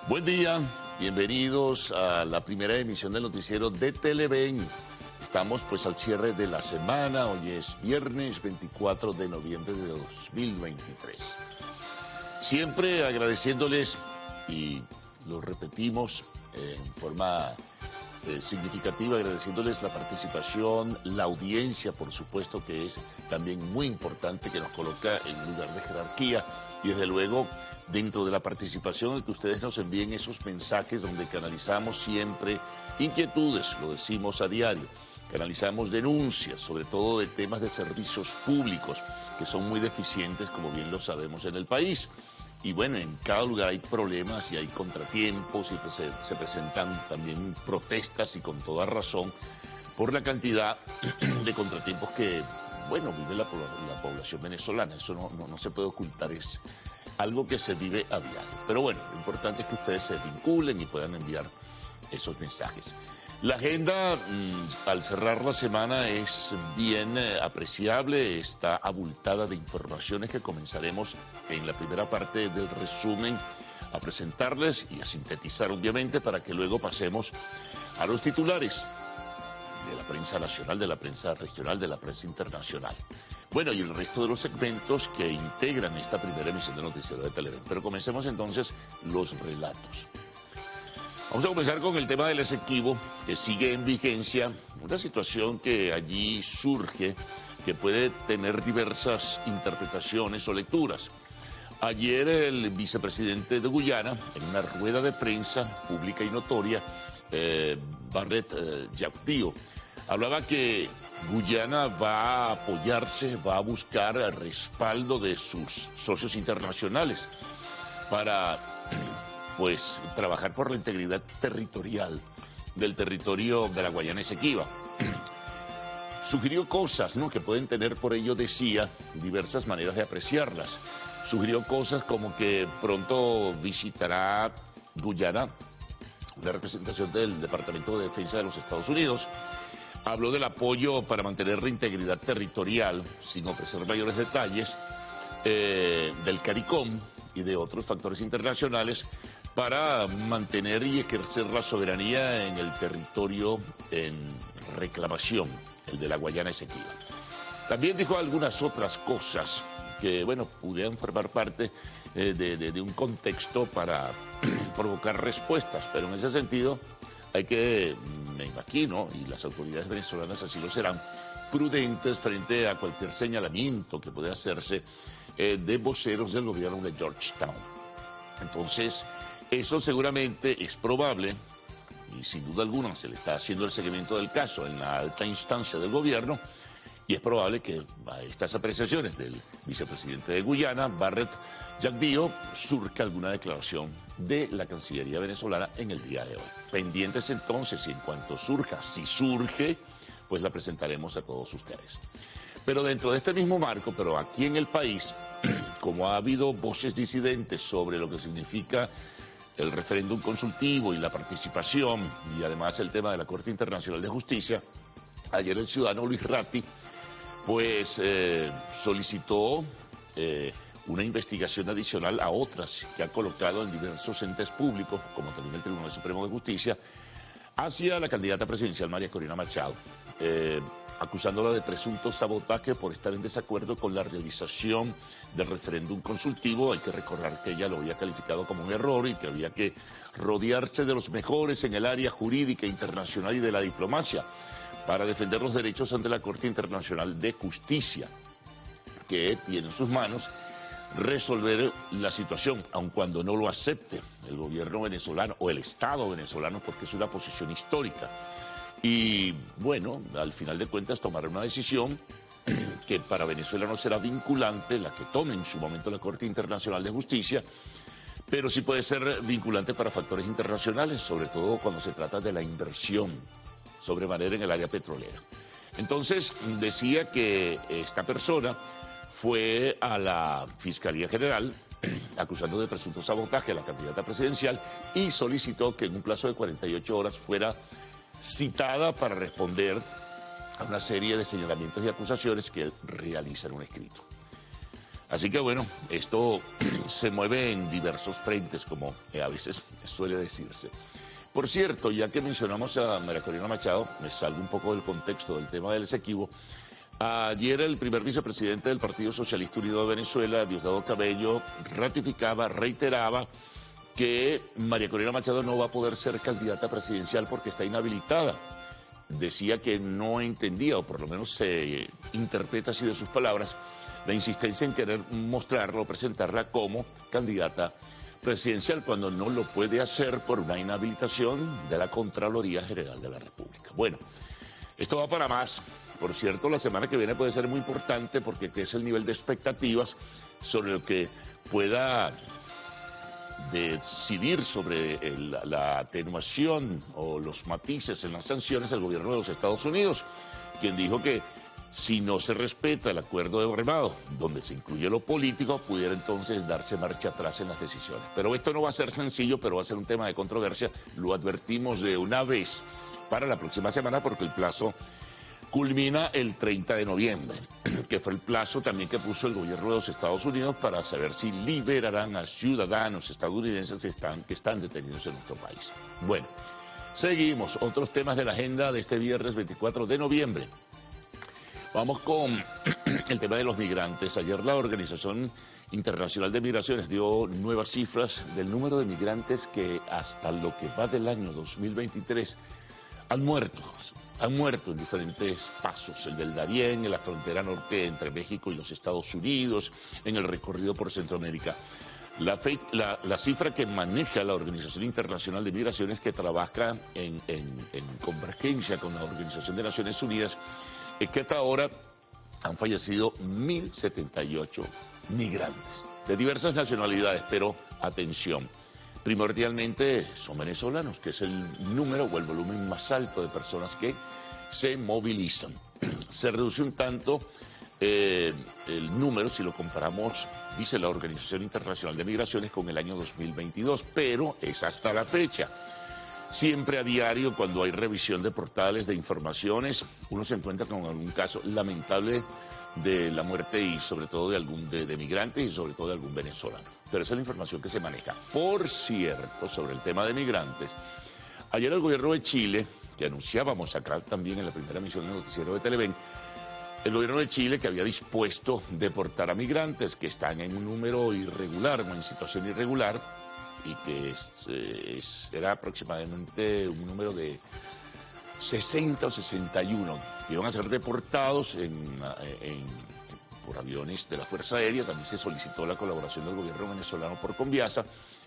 Buen día, bienvenidos a la primera emisión del noticiero de Televen. Estamos pues al cierre de la semana, hoy es viernes 24 de noviembre de 2023. Siempre agradeciéndoles, y lo repetimos en forma significativa, agradeciéndoles la participación, la audiencia, por supuesto que es también muy importante, que nos coloca en un lugar de jerarquía, y desde luego dentro de la participación el que ustedes nos envíen esos mensajes donde canalizamos siempre inquietudes, lo decimos a diario, canalizamos denuncias, sobre todo de temas de servicios públicos que son muy deficientes, como bien lo sabemos en el país. Y bueno, en cada lugar hay problemas y hay contratiempos y se presentan también protestas, y con toda razón, por la cantidad de contratiempos que, bueno, vive la población venezolana. Eso no se puede ocultar, es algo que se vive a diario. Pero bueno, lo importante es que ustedes se vinculen y puedan enviar esos mensajes. La agenda al cerrar la semana es bien apreciable, está abultada de informaciones que comenzaremos en la primera parte del resumen a presentarles y a sintetizar, obviamente, para que luego pasemos a los titulares de la prensa nacional, de la prensa regional, de la prensa internacional. Bueno, y el resto de los segmentos que integran esta primera emisión de Noticiero de Televen. Pero comencemos entonces los relatos. Vamos a comenzar con el tema del Esequibo, que sigue en vigencia, una situación que allí surge, que puede tener diversas interpretaciones o lecturas. Ayer el vicepresidente de Guyana, en una rueda de prensa pública y notoria, Barret Jagdeo, hablaba que Guyana va a apoyarse, va a buscar el respaldo de sus socios internacionales para pues trabajar por la integridad territorial del territorio de la Guayana Esequiba. Sugirió cosas, ¿no?, que pueden tener, por ello decía, diversas maneras de apreciarlas. Sugirió cosas como que pronto visitará Guyana la representación del Departamento de Defensa de los Estados Unidos. Habló del apoyo para mantener la integridad territorial, sin ofrecer mayores detalles, del CARICOM y de otros factores internacionales para mantener y ejercer la soberanía en el territorio en reclamación, el de la Guayana Esequiba. También dijo algunas otras cosas que, bueno, pudieran formar parte de un contexto para provocar respuestas, pero en ese sentido hay que, me imagino, y las autoridades venezolanas así lo serán, prudentes frente a cualquier señalamiento que pueda hacerse de voceros del gobierno de Georgetown. Entonces, eso seguramente es probable, y sin duda alguna se le está haciendo el seguimiento del caso en la alta instancia del gobierno, y es probable que a estas apreciaciones del vicepresidente de Guyana, Barret Jagdeo, surja alguna declaración de la Cancillería venezolana en el día de hoy. Pendientes entonces, y en cuanto surja, si surge, pues la presentaremos a todos ustedes. Pero dentro de este mismo marco, pero aquí en el país, como ha habido voces disidentes sobre lo que significa el referéndum consultivo y la participación, y además el tema de la Corte Internacional de Justicia, ayer el ciudadano Luis Ratti pues solicitó una investigación adicional a otras que ha colocado en diversos entes públicos, como también el Tribunal Supremo de Justicia, hacia la candidata presidencial María Corina Machado, acusándola de presunto sabotaje por estar en desacuerdo con la realización del referéndum consultivo. Hay que recordar que ella lo había calificado como un error y que había que rodearse de los mejores en el área jurídica internacional y de la diplomacia para defender los derechos ante la Corte Internacional de Justicia, que tiene en sus manos resolver la situación, aun cuando no lo acepte el gobierno venezolano o el Estado venezolano, porque es una posición histórica. Y bueno, al final de cuentas tomará una decisión que para Venezuela no será vinculante, la que tome en su momento la Corte Internacional de Justicia, pero sí puede ser vinculante para factores internacionales, sobre todo cuando se trata de la inversión sobremanera en el área petrolera. Entonces decía que esta persona fue a la Fiscalía General acusando de presunto sabotaje a la candidata presidencial y solicitó que en un plazo de 48 horas fuera citada para responder a una serie de señalamientos y acusaciones que él realiza en un escrito. Así que bueno, esto se mueve en diversos frentes, como a veces suele decirse. Por cierto, ya que mencionamos a María Corina Machado, me salgo un poco del contexto del tema del Esequibo. Ayer el primer vicepresidente del Partido Socialista Unido de Venezuela, Diosdado Cabello, ratificaba, reiteraba que María Corina Machado no va a poder ser candidata presidencial porque está inhabilitada. Decía que no entendía, o por lo menos se interpreta así de sus palabras, la insistencia en querer mostrarla o presentarla como candidata presidencial cuando no lo puede hacer por una inhabilitación de la Contraloría General de la República. Bueno, esto va para más. Por cierto, la semana que viene puede ser muy importante porque crece el nivel de expectativas sobre lo que pueda decidir sobre la atenuación o los matices en las sanciones del gobierno de los Estados Unidos, quien dijo que si no se respeta el acuerdo de Bremado, donde se incluye lo político, pudiera entonces darse marcha atrás en las decisiones. Pero esto no va a ser sencillo, pero va a ser un tema de controversia. Lo advertimos de una vez para la próxima semana porque el plazo culmina el 30 de noviembre, que fue el plazo también que puso el gobierno de los Estados Unidos para saber si liberarán a ciudadanos estadounidenses que están detenidos en nuestro país. Bueno, seguimos. Otros temas de la agenda de este viernes 24 de noviembre. Vamos con el tema de los migrantes. Ayer la Organización Internacional de Migraciones dio nuevas cifras del número de migrantes que hasta lo que va del año 2023 han muerto en diferentes pasos, el del Darién, en la frontera norte entre México y los Estados Unidos, en el recorrido por Centroamérica. La cifra que maneja la Organización Internacional de Migraciones, que trabaja en convergencia con la Organización de Naciones Unidas, es que hasta ahora han fallecido 1.078 migrantes de diversas nacionalidades, pero atención, primordialmente son venezolanos, que es el número o el volumen más alto de personas que se movilizan. Se reduce un tanto el número si lo comparamos, dice la Organización Internacional de Migraciones, con el año 2022, pero es hasta la fecha. Siempre a diario, cuando hay revisión de portales de informaciones, uno se encuentra con algún caso lamentable de la muerte y sobre todo de migrantes y sobre todo de algún venezolano. Pero esa es la información que se maneja. Por cierto, sobre el tema de migrantes, ayer el gobierno de Chile, que anunciábamos acá también en la primera emisión del noticiero de Televen, el gobierno de Chile que había dispuesto deportar a migrantes que están en un número irregular o en situación irregular, y que era aproximadamente un número de 60 o 61 que iban a ser deportados por aviones de la Fuerza Aérea. También se solicitó la colaboración del gobierno venezolano por Conviasa.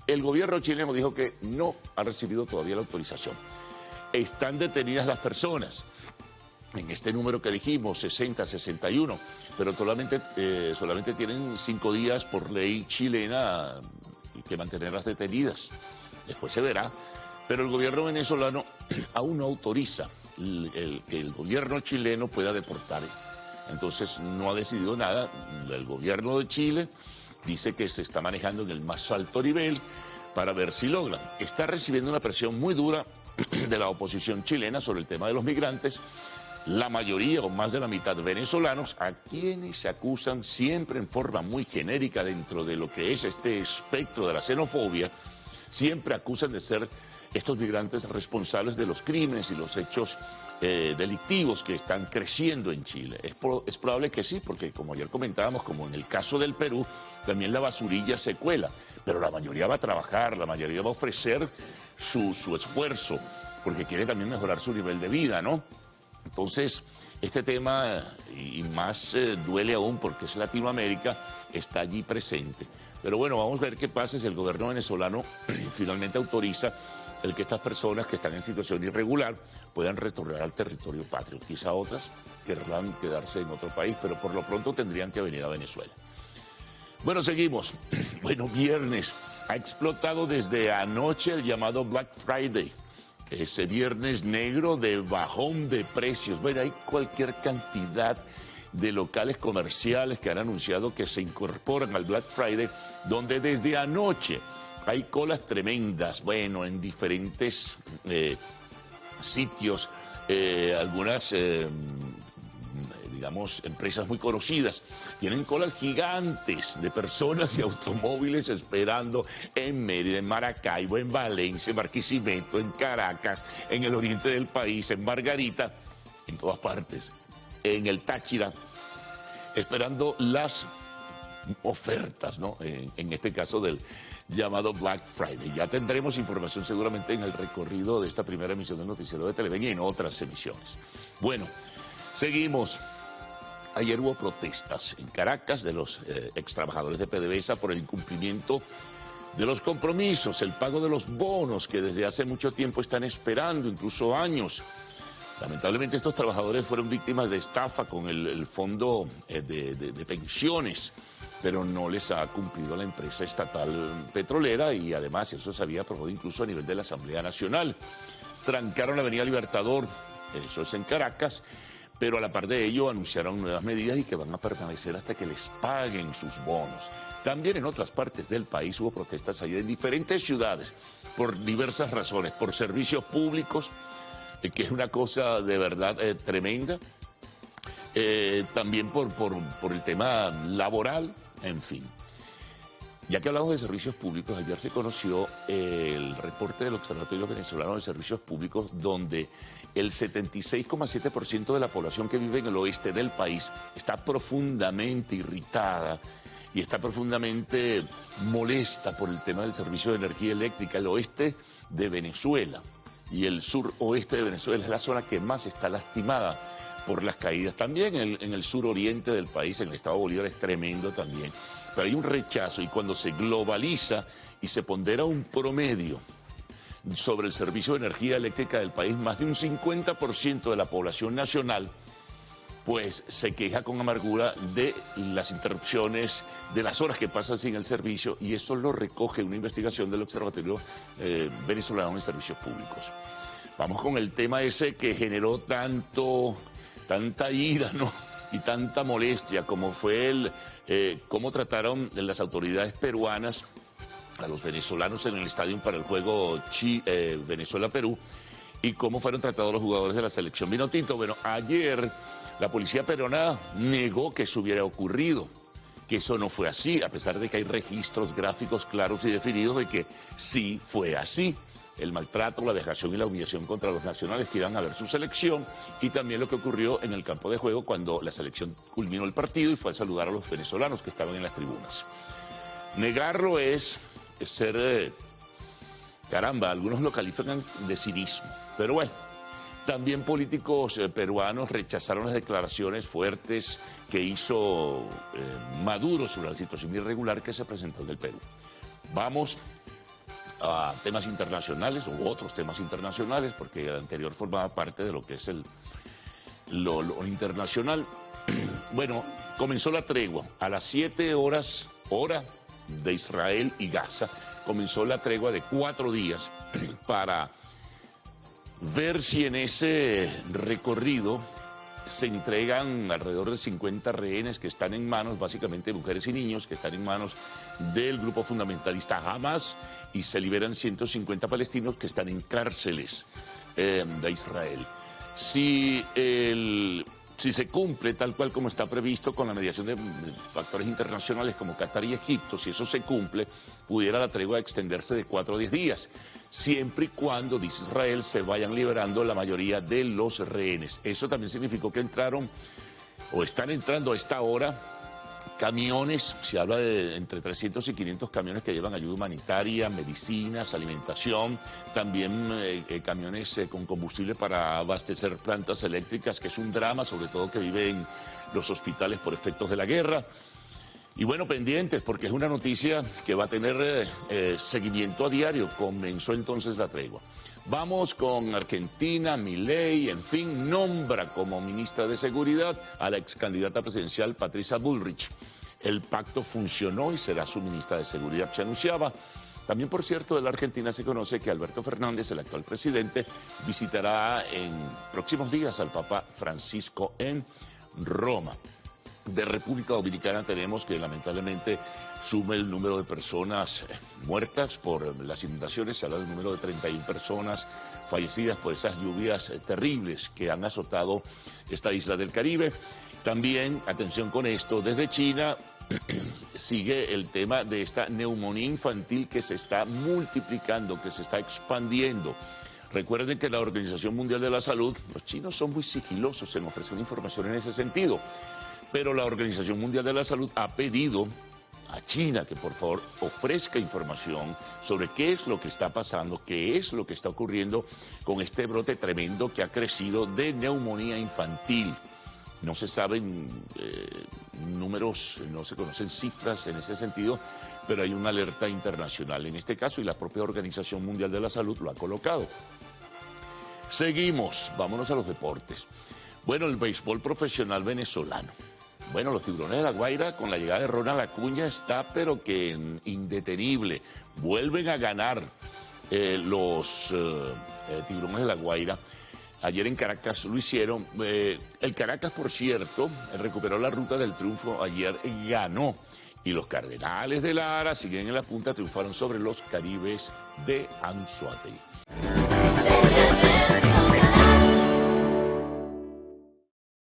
El gobierno chileno dijo que no ha recibido todavía la autorización. Están detenidas las personas en este número que dijimos, 60, 61, pero solamente tienen 5 días por ley chilena que mantenerlas detenidas. Después se verá. Pero el gobierno venezolano aún no autoriza que el gobierno chileno pueda deportar. Entonces no ha decidido nada. El gobierno de Chile dice que se está manejando en el más alto nivel para ver si logran. Está recibiendo una presión muy dura de la oposición chilena sobre el tema de los migrantes. La mayoría o más de la mitad venezolanos, a quienes se acusan siempre en forma muy genérica dentro de lo que es este espectro de la xenofobia, siempre acusan de ser estos migrantes responsables de los crímenes y los hechos delictivos que están creciendo en Chile. Es probable que sí, porque como ayer comentábamos, como en el caso del Perú, también la basurilla se cuela, pero la mayoría va a trabajar, la mayoría va a ofrecer su esfuerzo, porque quiere también mejorar su nivel de vida, ¿no? Entonces, este tema, y más duele aún porque es Latinoamérica, está allí presente. Pero bueno, vamos a ver qué pasa si el gobierno venezolano finalmente autoriza el que estas personas que están en situación irregular puedan retornar al territorio patrio. Quizá otras querrán quedarse en otro país, pero por lo pronto tendrían que venir a Venezuela. Bueno, seguimos. Bueno, viernes. Ha explotado desde anoche el llamado Black Friday. Ese viernes negro de bajón de precios. Bueno, hay cualquier cantidad de locales comerciales que han anunciado que se incorporan al Black Friday, donde desde anoche hay colas tremendas, bueno, en diferentes sitios, algunas, digamos, empresas muy conocidas. Tienen colas gigantes de personas y automóviles esperando en Mérida, en Maracaibo, en Valencia, en Barquisimeto, en Caracas, en el oriente del país, en Margarita, en todas partes, en el Táchira, esperando las ofertas, ¿no? En este caso del llamado Black Friday. Ya tendremos información seguramente en el recorrido de esta primera emisión del Noticiero de Televen y en otras emisiones. Bueno, seguimos. Ayer hubo protestas en Caracas de los extrabajadores de PDVSA por el incumplimiento de los compromisos, el pago de los bonos que desde hace mucho tiempo están esperando, incluso años. Lamentablemente estos trabajadores fueron víctimas de estafa con el fondo de pensiones, pero no les ha cumplido la empresa estatal petrolera y además eso se había aprobado incluso a nivel de la Asamblea Nacional. Trancaron la Avenida Libertador, eso es en Caracas, pero a la par de ello anunciaron nuevas medidas y que van a permanecer hasta que les paguen sus bonos. También en otras partes del país hubo protestas ayer en diferentes ciudades por diversas razones, por servicios públicos, que es una cosa de verdad tremenda, también por el tema laboral, en fin. Ya que hablamos de servicios públicos, ayer se conoció el reporte del Observatorio Venezolano de Servicios Públicos, donde el 76,7% de la población que vive en el oeste del país está profundamente irritada y está profundamente molesta por el tema del servicio de energía eléctrica. El oeste de Venezuela y el suroeste de Venezuela es la zona que más está lastimada por las caídas. También en el suroriente del país, en el estado Bolívar, es tremendo también. Pero hay un rechazo y cuando se globaliza y se pondera un promedio sobre el servicio de energía eléctrica del país, más de un 50% de la población nacional pues se queja con amargura de las interrupciones, de las horas que pasan sin el servicio, y eso lo recoge una investigación del Observatorio Venezolano de Servicios Públicos. Vamos con el tema ese que generó tanta ira, ¿no? Y tanta molestia, como fue cómo trataron las autoridades peruanas a los venezolanos en el estadio para el juego Venezuela-Perú, y cómo fueron tratados los jugadores de la selección vinotinto. Bueno, ayer la policía peruana negó que eso hubiera ocurrido, que eso no fue así, a pesar de que hay registros gráficos claros y definidos de que sí fue así. El maltrato, la vejación y la humillación contra los nacionales que iban a ver su selección, y también lo que ocurrió en el campo de juego cuando la selección culminó el partido y fue a saludar a los venezolanos que estaban en las tribunas. Negarlo es ser, caramba, algunos lo califican de cinismo, pero bueno. También políticos peruanos rechazaron las declaraciones fuertes que hizo Maduro sobre la situación irregular que se presentó en el Perú. Vamos a temas internacionales u otros temas internacionales, porque el anterior formaba parte de lo que es lo internacional. Bueno, comenzó la tregua a las 7 horas, hora de Israel y Gaza. Comenzó la tregua de 4 días para ver si en ese recorrido se entregan alrededor de 50 rehenes que están en manos, básicamente mujeres y niños, que están en manos del grupo fundamentalista Hamas, y se liberan 150 palestinos que están en cárceles de Israel. Si se cumple tal cual como está previsto con la mediación de factores internacionales como Qatar y Egipto, si eso se cumple, pudiera la tregua extenderse de 4 a 10 días, siempre y cuando, dice Israel, se vayan liberando la mayoría de los rehenes. Eso también significó que entraron, o están entrando a esta hora, camiones, se habla de entre 300 y 500 camiones que llevan ayuda humanitaria, medicinas, alimentación, también camiones con combustible para abastecer plantas eléctricas, que es un drama, sobre todo que viven los hospitales por efectos de la guerra. Y bueno, pendientes, porque es una noticia que va a tener seguimiento a diario. Comenzó entonces la tregua. Vamos con Argentina. Milei, en fin, nombra como ministra de Seguridad a la ex candidata presidencial Patricia Bullrich. El pacto funcionó y será su ministra de Seguridad, se anunciaba. También, por cierto, de la Argentina se conoce que Alberto Fernández, el actual presidente, visitará en próximos días al Papa Francisco en Roma. De República Dominicana tenemos que lamentablemente suma el número de personas muertas por las inundaciones. Se habla del número de 31 personas fallecidas por esas lluvias terribles que han azotado esta isla del Caribe. También, atención con esto, desde China sigue el tema de esta neumonía infantil que se está multiplicando, que se está expandiendo. Recuerden que la Organización Mundial de la Salud, los chinos son muy sigilosos en ofrecer información en ese sentido, pero la Organización Mundial de la Salud ha pedido a China que por favor ofrezca información sobre qué es lo que está pasando, qué es lo que está ocurriendo con este brote tremendo que ha crecido de neumonía infantil. No se saben números, no se conocen cifras en ese sentido, pero hay una alerta internacional en este caso y la propia Organización Mundial de la Salud lo ha colocado. Seguimos, vámonos a los deportes. Bueno, el béisbol profesional venezolano. Bueno, los Tiburones de La Guaira con la llegada de Ronald Acuña está pero que indetenible. Vuelven a ganar los Tiburones de La Guaira. Ayer en Caracas lo hicieron. El Caracas, por cierto, recuperó la ruta del triunfo. Ayer ganó. Y los Cardenales de Lara siguen en la punta, triunfaron sobre los Caribes de Anzoátegui.